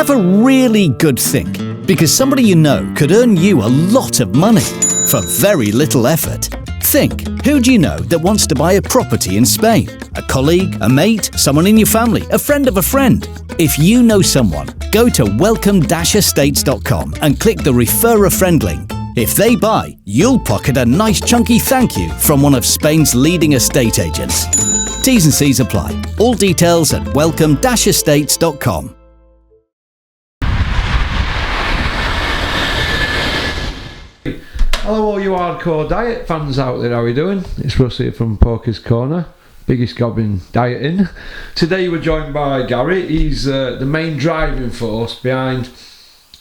Have a really good think, because somebody you know could earn you a lot of money for very little effort. Think, who do you know that wants to buy a property in Spain? A colleague, a mate, someone in your family, a friend of a friend? If you know someone, go to welcome-estates.com and click the Refer a Friend link. If they buy, you'll pocket a nice chunky thank you from one of Spain's leading estate agents. T's and C's apply. All details at welcome-estates.com. Hello all you hardcore diet fans out there, how are you doing? It's Russ here from Porky's Corner, biggest gob in dieting. Today we're joined by Gary. He's the main driving force behind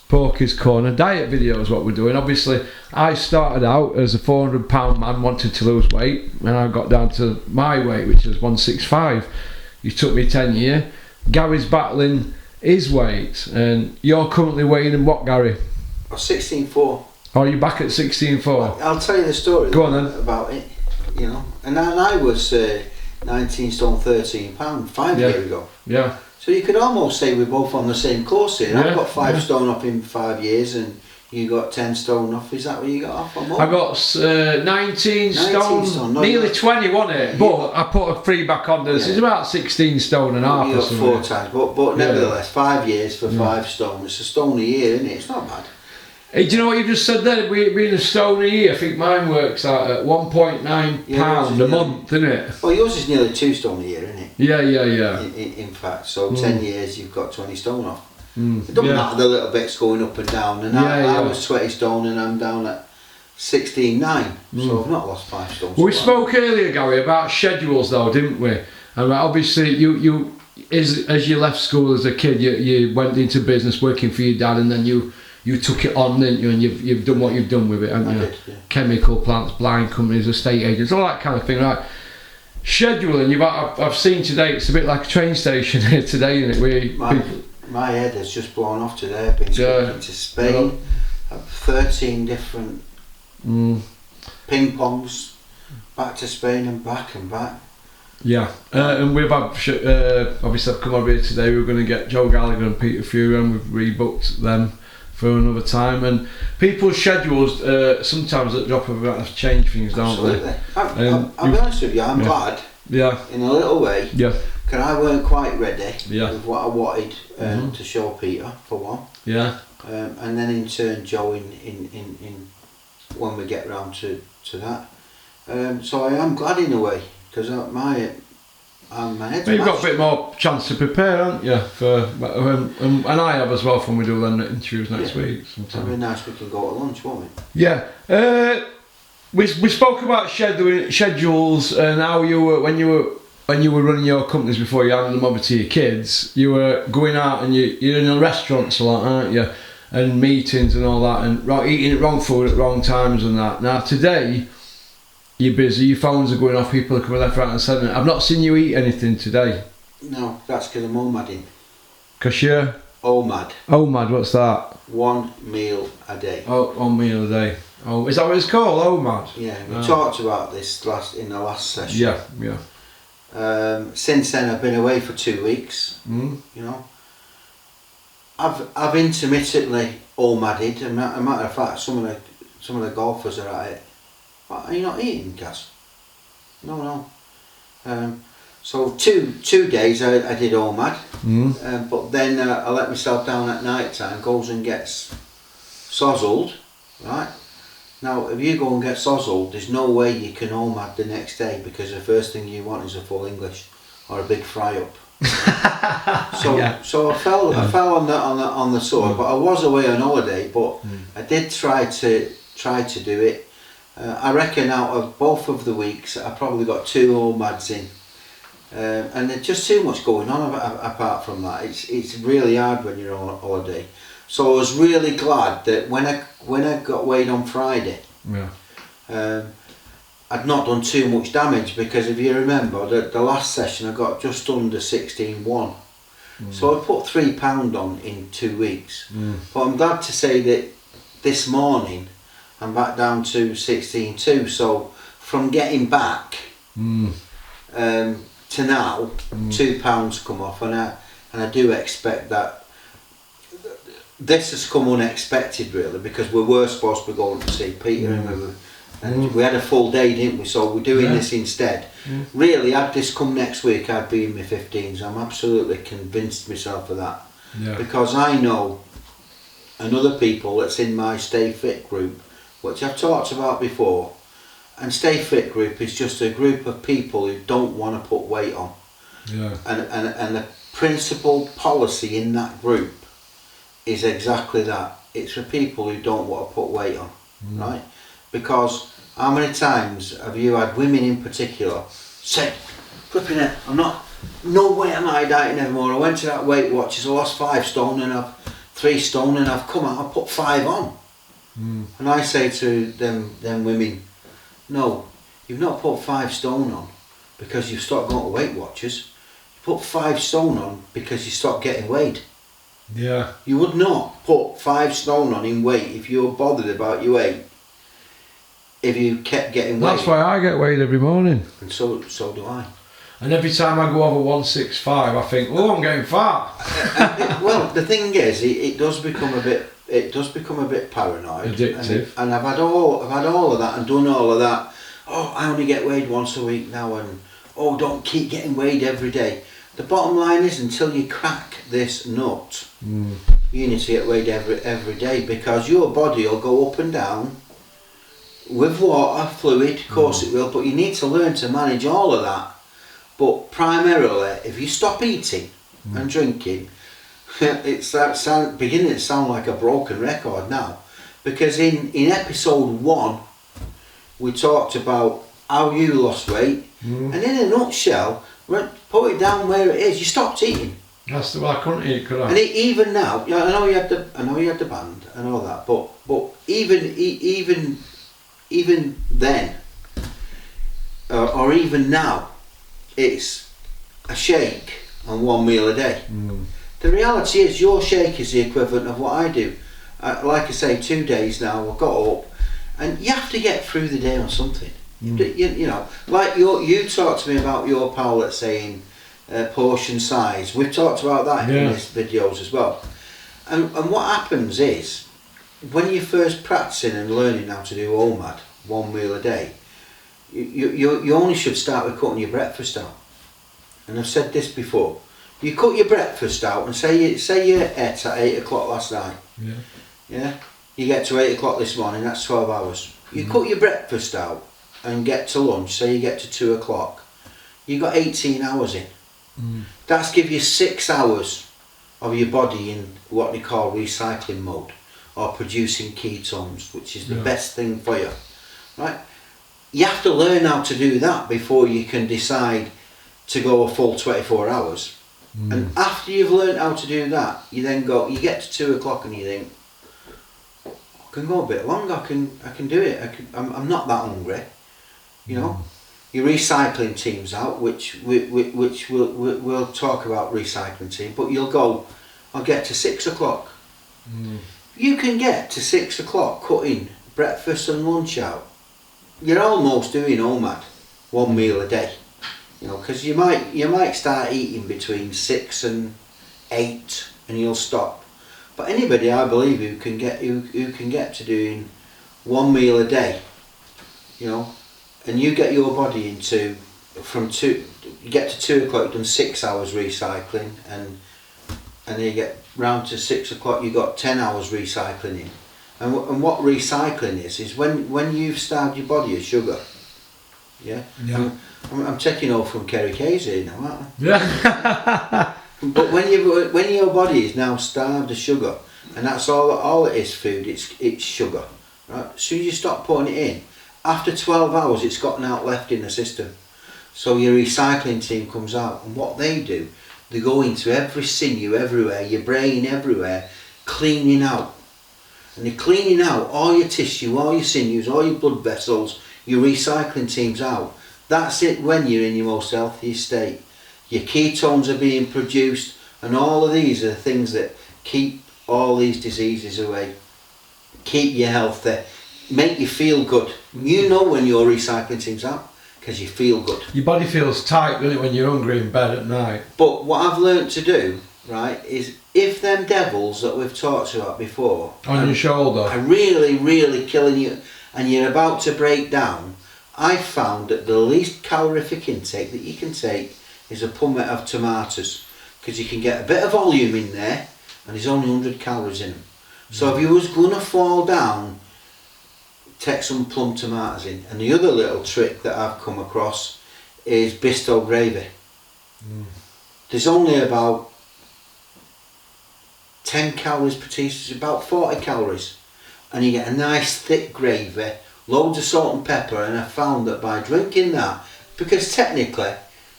Porky's Corner diet videos, what we're doing. Obviously I started out as a 400-pound man, wanted to lose weight, and I got down to my weight, which was 165. It took me 10 years. Gary's battling his weight, and you're currently weighing in what, Gary? 16.4. Oh, you're back at 16.4. I'll tell you the story. Go on then. About it, you know. And I was 19 stone 13 pound 5 years ago. Yeah. So you could almost say we're both on the same course here. Yeah. I've got 5 stone off in 5 years, and you got 10 stone off. Is that what you got off or more? I got 19 stone, nearly 20, wasn't it? But I put a 3 back on this. It's about 16 stone and a half. You got 4 times, but nevertheless, 5 years for 5 stone. It's a stone a year, isn't it? It's not bad. Hey, do you know what you just said there? Being a stone a year, I think mine works out at 1.9 pound a month, isn't it? Well, yours is nearly 2 stone a year, isn't it? Yeah. In fact, so 10 years you've got 20 stone off. It doesn't matter the little bits going up and down. And I was 20 stone and I'm down at 16.9. So I've not lost 5 stone. We spoke earlier, Gary, about schedules though, didn't we? And obviously you as you left school as a kid, you went into business working for your dad, and then you took it on, didn't you? And you've done what you've done with it, haven't you? Did, yeah. Chemical plants, blind companies, estate agents, all that kind of thing, right? Scheduling, I've seen today, it's a bit like a train station here today, isn't it? My head has just blown off today. I've been speaking to Spain. I've 13 different ping pongs, back to Spain and back and back. Yeah, and we've had, obviously I've come over here today, we're going to get Joe Gallagher and Peter Fury, and we've rebooked them for another time, and people's schedules sometimes at the drop of a hat have changed things, don't they? I'll be honest with you, I'm glad. Yeah. In a little way. Yeah. Because I weren't quite ready with what I wanted to show Peter, for one. Yeah. And then in turn Joe in when we get round to that. So I am glad in a way, because my head's You've got a bit more chance to prepare, haven't you? And I have as well when we do them interviews next week. It'll be nice, we can go to lunch, won't we? Yeah. We spoke about schedules and how you were when you were running your companies before you handed them over to your kids. You were going out and you're in restaurants a lot, aren't you? And meetings and all that, and eating wrong food at wrong times and that. Now today, you're busy, your phones are going off, people are coming left, right and centre. I've not seen you eat anything today. No, that's because I'm OMADing. Because you're? OMAD. OMAD, what's that? 1 meal a day. Oh, 1 meal a day. Oh, is that what it's called, OMAD? Yeah, we talked about this in the last session. Yeah. Since then I've been away for 2 weeks. You know, I've intermittently OMADed. A matter of fact, some of the golfers are at it. Are you not eating, Gaz? No. So two days I did OMAD, but then I let myself down at night time, goes and gets sozzled, right? Now if you go and get sozzled, there's no way you can OMAD the next day, because the first thing you want is a full English or a big fry up. So I fell on the sword, but I was away on holiday, but I did try to do it. I reckon out of both of the weeks I probably got 2 OMADs in, and there's just too much going on apart from that. It's really hard when you're on holiday. So I was really glad that when I got weighed on Friday, I'd not done too much damage, because if you remember the last session I got just under 16.1. So I put 3 pound on in 2 weeks. But I'm glad to say that this morning I'm back down to 16.2. So from getting back to now, £2 come off, and I do expect that this has come unexpected really, because we were supposed to be going to see Peter and we had a full day, didn't we? So we're doing this instead. Really, had this come next week, I'd be in my 15s. I'm absolutely convinced myself of that. Because I know, and other people that's in my Stay Fit group, which I've talked about before, and Stay Fit group is just a group of people who don't want to put weight on. And the principal policy in that group is exactly that. It's for people who don't want to put weight on, right? Because how many times have you had women in particular say, flipping it, no way am I dieting anymore. I went to that Weight Watchers, I lost 5 stone and I've 3 stone and I've come out, I've put 5 on. And I say to them women, no, you've not put 5 stone on because you've stopped going to Weight Watchers. You put 5 stone on because you stopped getting weighed. You would not put 5 stone on in weight if you were bothered about your weight. If you kept getting weighed. That's why I get weighed every morning. And so do I. And every time I go over 165, I think, oh, I'm getting fat. Well, the thing is, it does become a bit paranoid. Addictive. And I've had all of that and done all of that. Oh, I only get weighed once a week now, and oh, don't keep getting weighed every day. The bottom line is, until you crack this nut, you need to get weighed every day, because your body will go up and down with water, fluid, of course it will, but you need to learn to manage all of that. But primarily, if you stop eating and drinking, it's beginning to sound like a broken record now, because in episode 1 we talked about how you lost weight, and in a nutshell, put it down where it is. You stopped eating. That's the way I couldn't eat, could I? And even now, I know you had the band and all that, but even then, or even now, it's a shake and 1 meal a day. The reality is, your shake is the equivalent of what I do. Like I say, 2 days now, I've got up, and you have to get through the day on something. You know, like you talked to me about your pal that's saying portion size. We've talked about that in these videos as well. And what happens is, when you're first practicing and learning how to do OMAD, 1 meal a day, you only should start with cutting your breakfast out. And I've said this before. You cut your breakfast out, and say you ate at 8 o'clock last night. Yeah. You get to 8 o'clock this morning. That's 12 hours. You cut your breakfast out and get to lunch. Say you get to 2 o'clock. You got 18 hours in. That's give you 6 hours of your body in what they call recycling mode, or producing ketones, which is the best thing for you, right? You have to learn how to do that before you can decide to go a full 24 hours. And after you've learned how to do that, you then you get to 2 o'clock and you think, I can go a bit longer, I can do it, I'm not that hungry, you know. Your recycling team's out, which we'll talk about recycling team, but I'll get to 6 o'clock. You can get to 6 o'clock cutting breakfast and lunch out. You're almost doing OMAD, 1 meal a day. You know, because you might start eating between 6 and 8 and you'll stop. But anybody, I believe, who can get to doing 1 meal a day, you know, and you get your body into you get to 2 o'clock, you've done 6 hours recycling, and then you get round to 6 o'clock, you've got 10 hours recycling in. And what recycling is when you've starved your body of sugar. I'm taking over from Kerry Casey now, aren't I? But when your body is now starved of sugar, and that's all it is, food, it's sugar, right? As soon as you stop putting it in, after 12 hours it's gotten out left in the system. So your recycling team comes out, and what they do, they go into every sinew everywhere, your brain everywhere, cleaning out. And they're cleaning out all your tissue, all your sinews, all your blood vessels. Your recycling team's out. That's it when you're in your most healthy state. Your ketones are being produced, and all of these are the things that keep all these diseases away, keep you healthy, make you feel good. You know when your recycling team's out, because you feel good. Your body feels tight, doesn't it, when you're hungry in bed at night? But what I've learnt to do, right, is if them devils that we've talked about before On your shoulder. are really, really killing you and you're about to break down, I found that the least calorific intake that you can take is a punnet of tomatoes, because you can get a bit of volume in there and there's only 100 calories in them. So if you was going to fall down, take some plum tomatoes in. And the other little trick that I've come across is Bisto gravy. There's only about 10 calories per teaspoon, about 40 calories, and you get a nice thick gravy, loads of salt and pepper. And I found that by drinking that, because technically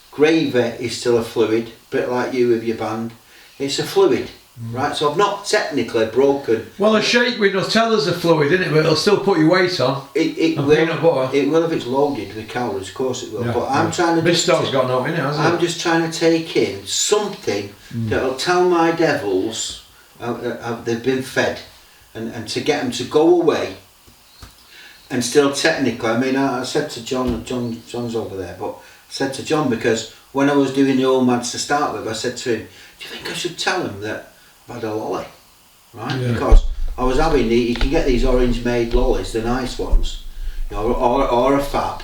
gravy is still a fluid, a bit like you with your band, it's a fluid, right? So I've not technically broken. Well, a shake with Nutella's a fluid, isn't it? But it'll still put your weight on. It And will. peanut butter. It will if it's loaded with calories, of course it will. Yeah, But I'm trying to. Bisto's got no in it, hasn't I'm it? just trying to take in something that'll tell my devils they've been fed, and to get them to go away. And still technically, I mean, I said to John's over there, but I said to John, because when I was doing the OMADs to start with, I said to him, do you think I should tell him that I've had a lolly? Right? Yeah. Because I was having you can get these orange made lollies, the nice ones, you know, or a fab,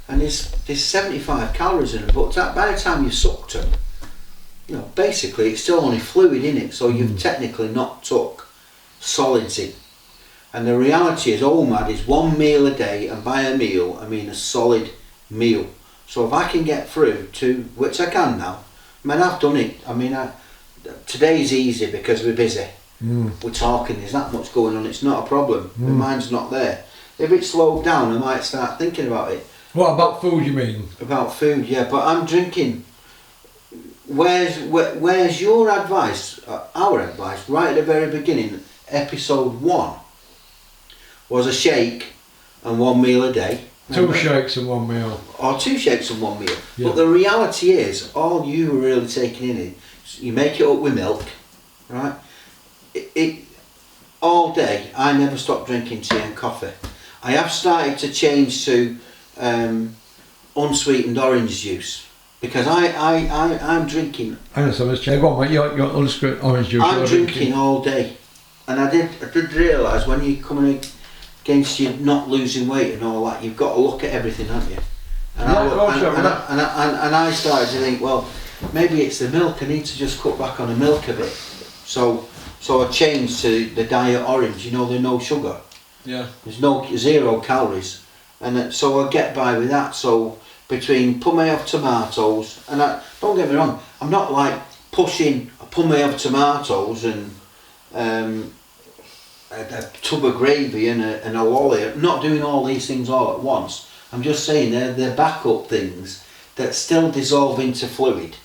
and there's 75 calories in them, but by the time you sucked them, you know, basically it's still only fluid in it, so you've technically not took solids in. And the reality is OMAD is 1 meal a day, and by a meal I mean a solid meal. So if I can get through to, which I can now, I mean I've done it, I mean today's easy because we're busy, we're talking, there's that much going on, it's not a problem, my mind's not there. If it's slowed down I might start thinking about it. What about food, you mean? About food, yeah, but I'm drinking. Where's your advice, our advice, right at the very beginning, episode 1, was a shake and 1 meal a day. Two shakes and 1 meal. Or 2 shakes and 1 meal. Yeah. But the reality is, all you were really taking in is, you make it up with milk, right? It all day, I never stopped drinking tea and coffee. I have started to change to unsweetened orange juice, because I'm drinking. I know something's changed. Go on, mate. You're unscripted orange juice. I'm drinking all day, and I did realise when you're coming against you not losing weight and all that, you've got to look at everything, haven't you? And I started to think, well, maybe it's the milk. I need to just cut back on the milk a bit. So I changed to the diet orange. You know, there's no sugar. Yeah. There's 0 calories, and so I get by with that. So between pumme of tomatoes, and don't get me wrong, I'm not like pushing a pumme of tomatoes and a tub of gravy and a lolly. I'm not doing all these things all at once. I'm just saying they're backup things that still dissolve into fluid,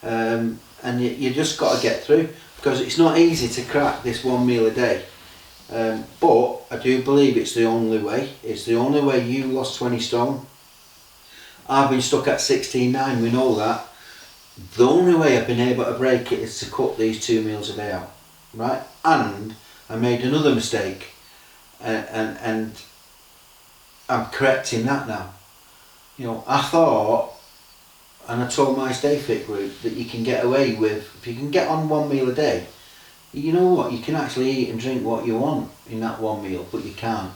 and you just got to get through, because it's not easy to crack this 1 meal a day. But I do believe it's the only way. It's the only way you lost 20 stone. I've been stuck at 16.9, we know that. The only way I've been able to break it is to cut these 2 meals a day out, right? And I made another mistake, and I'm correcting that now. You know, I thought, and I told my Stay Fit group, that you can get away with, if you can get on 1 meal a day, you know what, you can actually eat and drink what you want in that 1 meal, but you can't.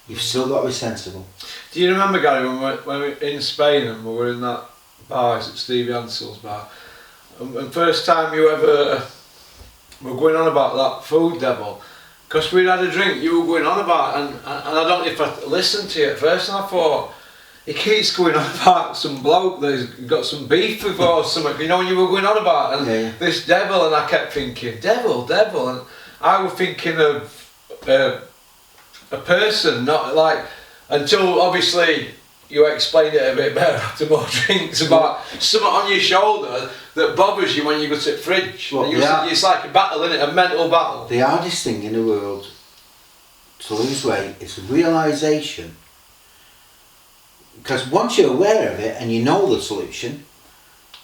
You've still got to be sensible. Do you remember, Gary, when we were in Spain and we were in that bar, is it Stevie Ansell's bar, and first time you ever were going on about that food devil, because we'd had a drink, you were going on about, and I don't know if I listened to you at first, and I thought, he keeps going on about some bloke that's got some beef with or something, you know, when you were going on about, and this devil, and I kept thinking, devil, and I was thinking of a person, not like, until obviously you explained it a bit better after more drinks, about something on your shoulder that bothers you when you go to the fridge. Well, it's like a battle, isn't it? A mental battle. The hardest thing in the world to lose weight is realisation. Because once you're aware of it and you know the solution,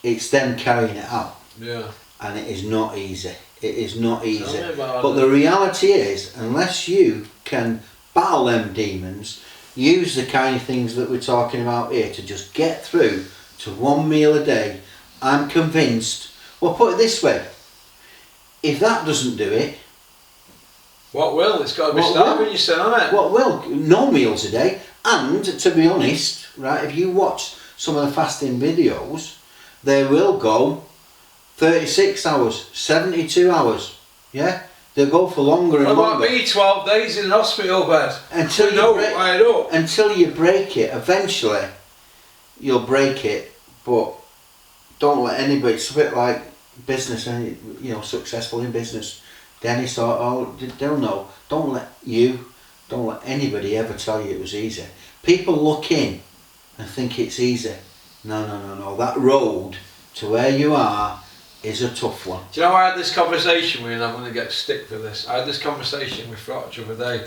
it's then carrying it out. Yeah. And it is not easy. It is not easy. Tell me about But it. the reality is, unless you can battle them demons, use the kind of things that we're talking about here to just get through to 1 meal a day, I'm convinced, well, put it this way, if that doesn't do it, what will? It's got to be What starving, will? you said, hasn't it? what will? No meals a day. And to be honest, right, if you watch some of the fasting videos, they will go 36 hours, 72 hours. Yeah, they'll go for longer and What about longer. me? 12 days in an hospital bed. Until you break it. Eventually, you'll break it. But don't let anybody. It's a bit like business, and successful in business. Dennis they'll know. Don't let anybody ever tell you it was easy. People look in and think it's easy. No. That road to where you are is a tough one. Do you know I had this conversation with, and I'm going to get stick for this. I had this conversation with Frotch the other day,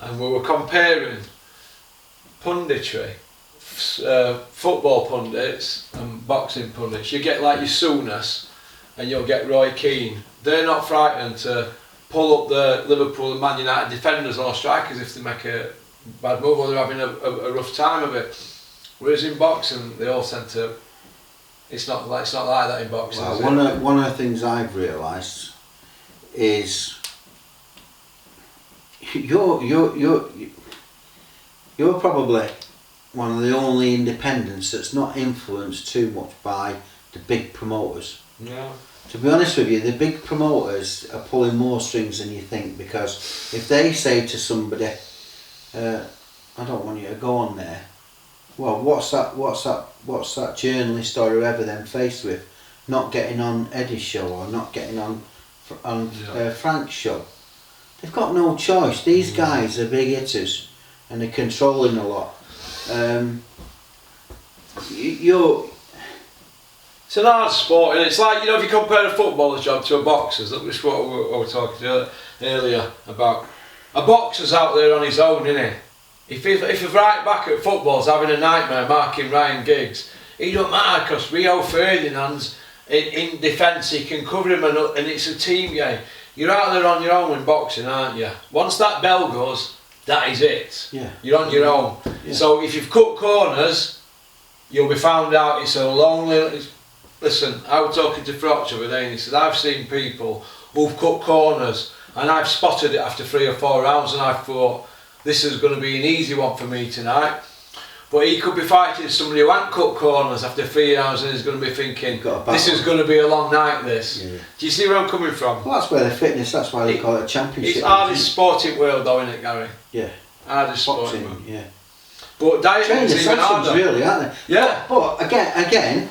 and we were comparing punditry, football pundits and boxing pundits. You get like your Souness and you'll get Roy Keane. They're not frightened to pull up the Liverpool and Man United defenders or strikers if they make a bad move or they're having a rough time of it. Whereas in boxing, they all tend to. It's not like that in boxing. Well, one of the things I've realised is you're probably one of the only independents that's not influenced too much by the big promoters. Yeah. To be honest with you, the big promoters are pulling more strings than you think, because if they say to somebody, I don't want you to go on there, well, what's that journalist or whoever they're faced with not getting on Eddie's show or not getting on Frank's show? They've got no choice. These guys are big hitters and they're controlling a lot. It's an hard sport, and it's like, if you compare a footballer's job to a boxer's, that was what we were talking earlier about. A boxer's out there on his own, isn't he? If a right back at football's having a nightmare marking Ryan Giggs, it don't matter, because Rio Ferdinand's in defence, he can cover him, and it's a team game. You're out there on your own in boxing, aren't you? Once that bell goes, that is it. Yeah. You're on your own. Yeah. So if you've cut corners, you'll be found out. It's a lonely. Listen, I was talking to Frotch the other day, and he said, I've seen people who've cut corners, and I've spotted it after 3 or 4 rounds, and I thought, this is going to be an easy one for me tonight. But he could be fighting somebody who hadn't cut corners after 3 rounds, and he's going to be thinking, this is going to be a long night, this. Yeah. Do you see where I'm coming from? Well, that's where the fitness, that's why they call it a championship. It's hardest sporting world though, isn't it, Gary? Yeah. Hardest sporting world. Yeah. But dieting's even harder. Really, aren't they? Yeah. But again,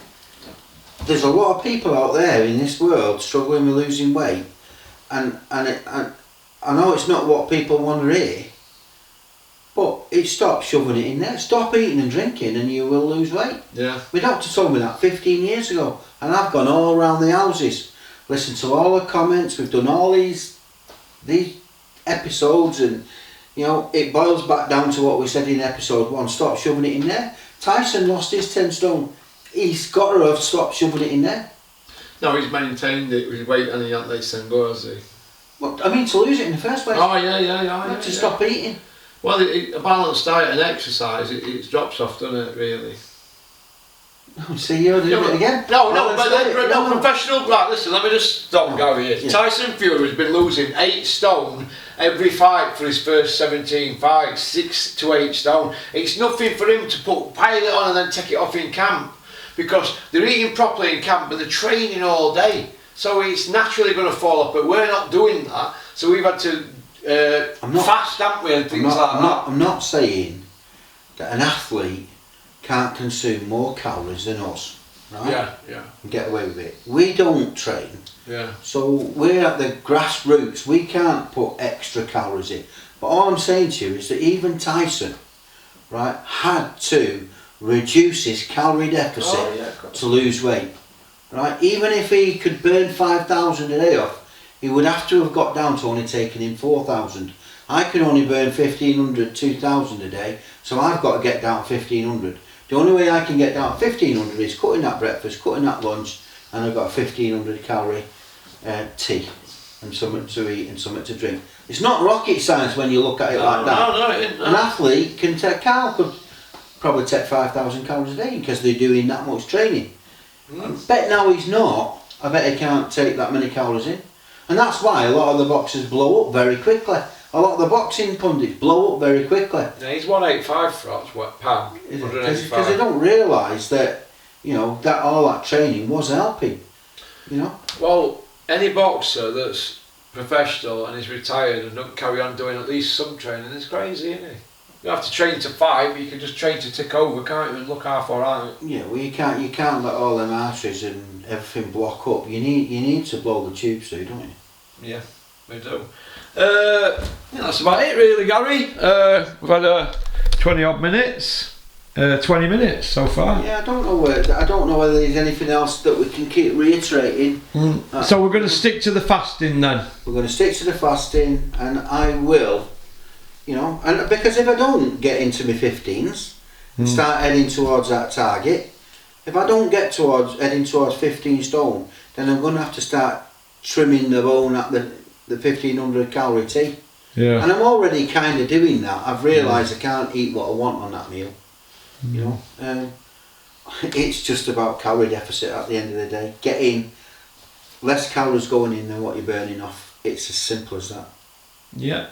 there's a lot of people out there in this world struggling with losing weight, and I know it's not what people want to hear, but stop shoving it in there. Stop eating and drinking, and you will lose weight. Yeah. My doctor told me that 15 years ago, and I've gone all around the houses, listened to all the comments. We've done all these episodes, and it boils back down to what we said in episode 1. Stop shoving it in there. Tyson lost his 10 stone. He's got to have stopped shoving it in there. No, he's maintained it with weight, and he hasn't let him go, has he? Well, I mean, to lose it in the first place. Oh yeah. To stop eating. Well, a balanced diet and exercise, it drops off, doesn't it, really? See, you're doing it again. No, professional. Right, listen, let me just stop Gary here. Yeah. Tyson Fury's been losing 8 stone every fight for his first 17 fights, 6 to 8 stone. It's nothing for him to pile it on and then take it off in camp, because they're eating properly in camp, but they're training all day. So it's naturally going to fall off, but we're not doing that. So we've had to fast, haven't we, and things like that. I'm not saying that an athlete can't consume more calories than us, right? Yeah. And get away with it. We don't train. Yeah. So we're at the grassroots. We can't put extra calories in. But all I'm saying to you is that even Tyson, right, had to reduce his calorie deficit to lose weight. Right? Even if he could burn 5,000 a day off, he would have to have got down to only taking in 4,000. I can only burn 1,500, 2,000 a day, so I've got to get down to 1,500. The only way I can get down to 1,500 is cutting that breakfast, cutting that lunch, and I've got a 1,500 calorie tea and something to eat and something to drink. It's not rocket science when you look at it like that. No, it isn't. An athlete can take, Carl could probably take 5,000 calories a day because they're doing that much training. I bet now he's not. I bet he can't take that many calories in. And that's why a lot of the boxers blow up very quickly. A lot of the boxing pundits blow up very quickly. Yeah, he's 185 for that pound. Because they don't realise that, you know, that all that training was helping, you know. Well, any boxer that's professional and is retired and don't carry on doing at least some training is crazy, isn't he? You don't have to train to fight, but you can just train to tick over, can't you, and look half alright. Yeah, well you can't let all them arteries and everything block up. You need to blow the tubes through, don't you? Yeah, we do. That's about it really, Gary. We've had 20 odd minutes. 20 minutes so far. Yeah, I don't know whether there's anything else that we can keep reiterating. So we're going to stick to the fasting then. We're going to stick to the fasting, and I will, you know, and because if I don't get into my 15s and start heading towards that target, if I don't get heading towards 15 stone, then I'm going to have to start trimming the bone at the 1500 calorie tea. Yeah. And I'm already kind of doing that. I've realised I can't eat what I want on that meal. You know, it's just about calorie deficit at the end of the day. Getting less calories going in than what you're burning off. It's as simple as that. Yeah.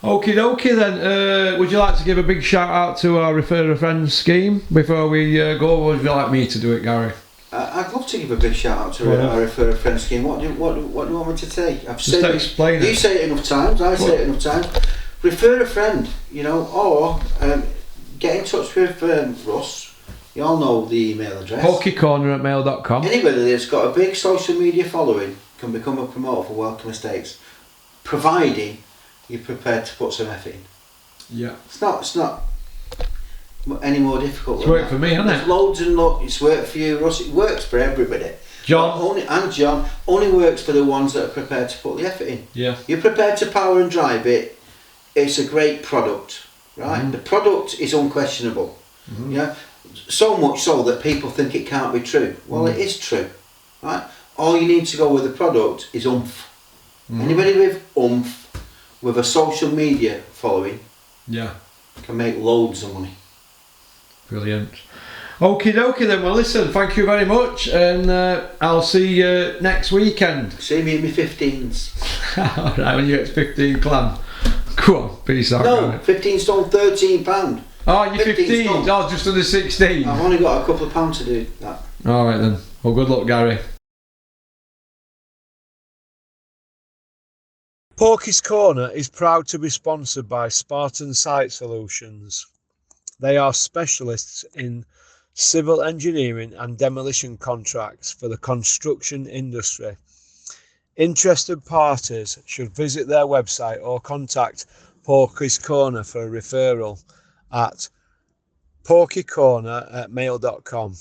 Okie dokie then. Would you like to give a big shout out to our Refer a Friend scheme before we go, or would you like me to do it, Gary? I'd love to give a big shout out to our Refer a Friend scheme. What do you want me to say? Just explain it. You say it enough times, I say it enough times. Refer a friend, you know, or get in touch with Russ. You all know the email address. Pokecorner@mail.com. Anybody that's got a big social media following can become a promoter for Welcome Estates, providing you're prepared to put some effort in. Yeah. It's not any more difficult. It's worked for me, hasn't it? There's loads and loads. It's worked for you, Russ. It works for everybody. John. John only works for the ones that are prepared to put the effort in. Yeah. You're prepared to power and drive it. It's a great product, right? The product is unquestionable. Yeah. So much so that people think it can't be true. Well, it is true, right? All you need to go with the product is oomph. Anybody with oomph, with a social media following, can make loads of money. Brilliant. Okie dokie then. Well, listen, thank you very much, and I'll see you next weekend. See me in my 15s. Alright, when you get to 15 clan. Go on, peace out. No, 15 stone, £13. Oh, you're 15? Oh, just under 16. I've only got a couple of pounds to do that. Alright then. Well, good luck, Gary. Porky's Corner is proud to be sponsored by Spartan Site Solutions. They are specialists in civil engineering and demolition contracts for the construction industry. Interested parties should visit their website or contact Porky's Corner for a referral at porkycorner@mail.com.